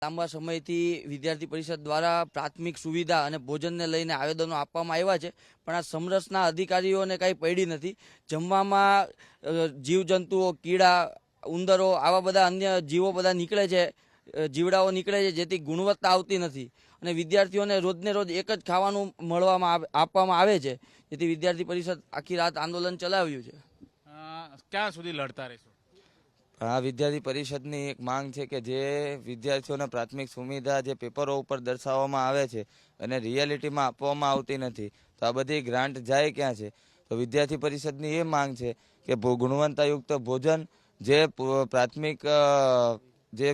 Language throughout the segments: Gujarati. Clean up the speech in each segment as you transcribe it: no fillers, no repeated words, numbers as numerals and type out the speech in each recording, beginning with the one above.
લાંબા સમયથી વિદ્યાર્થી પરિષદ દ્વારા પ્રાથમિક સુવિધા અને ભોજનને લઈને આવેદનો આપવામાં આવ્યા છે, પણ આ સમરસના અધિકારીઓને કાંઈ પડી નથી. જમવામાં જીવજંતુઓ, કીડા, ઉંદરો, આવા બધા અન્ય જીવો બધા નીકળે છે, જીવડાઓ નીકળે છે, જેથી ગુણવત્તા આવતી નથી અને વિદ્યાર્થીઓને રોજને રોજ એક જ ખાવાનું આપવામાં આવે છે, જેથી વિદ્યાર્થી પરિષદ આખી રાત આંદોલન ચલાવ્યું છે. ક્યાં સુધી લડતા રહેશો? આ વિદ્યાર્થી પરિષદની એક માંગ છે કે જે વિદ્યાર્થીઓને પ્રાથમિક સુવિધા જે પેપરો ઉપર દર્શાવવામાં આવે છે અને રિયાલિટીમાં આપવામાં આવતી નથી, તો આ બધી ગ્રાન્ટ જાય ક્યાં છે? તો વિદ્યાર્થી પરિષદની એ માંગ છે કે ગુણવત્તાયુક્ત ભોજન, જે પ્રાથમિક જે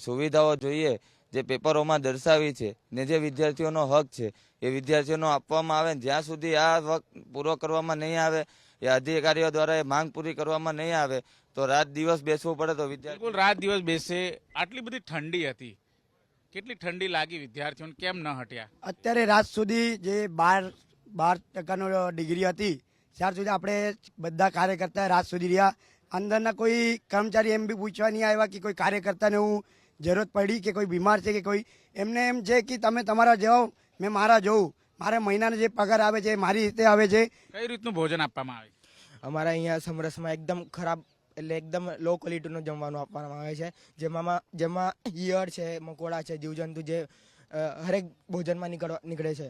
સુવિધાઓ જોઈએ જે પેપરોમાં દર્શાવી છે ને જે વિદ્યાર્થીઓનો હક છે એ વિદ્યાર્થીઓનો આપવામાં આવે. જ્યાં સુધી આ હક પૂરો કરવામાં નહીં આવે, એ અધિકારીઓ દ્વારા એ માંગ પૂરી કરવામાં નહીં આવે તો રાત દિવસ બેસવું પડે. તો બિલકુલ રાત દિવસ બેસે. આટલી બધી ઠંડી હતી, કેટલી ઠંડી લાગી વિદ્યાર્થીઓને, કેમ ન હટ્યા? અત્યારે રાત સુધી જે 12% ડિગ્રી હતી ત્યાર સુધી આપણે બધા કાર્યકર્તા રાત સુધી રહ્યા. અંદરના કોઈ કર્મચારી એમ બી પૂછવા નહીં આવ્યા કે કોઈ કાર્યકર્તાને હું જરૂરત પડી કે કોઈ બીમાર છે કે કોઈ, એમને એમ છે કે તમે તમારા જાઓ, મેં મારા જોઉં. મારે મહિનાનો જે પગાર આવે છે મારી રીતે આવે છે. કઈ રીતનું ભોજન આપવામાં આવે? અમારા અહીંયા સમરસમાં એકદમ ખરાબ, એટલે એકદમ લો ક્વોલિટીનું જમવાનું આપવામાં આવે છે, જેમાં ઈયળ છે, મકોડા છે, જીવજંતુ જે હરેક ભોજનમાં નીકળે છે.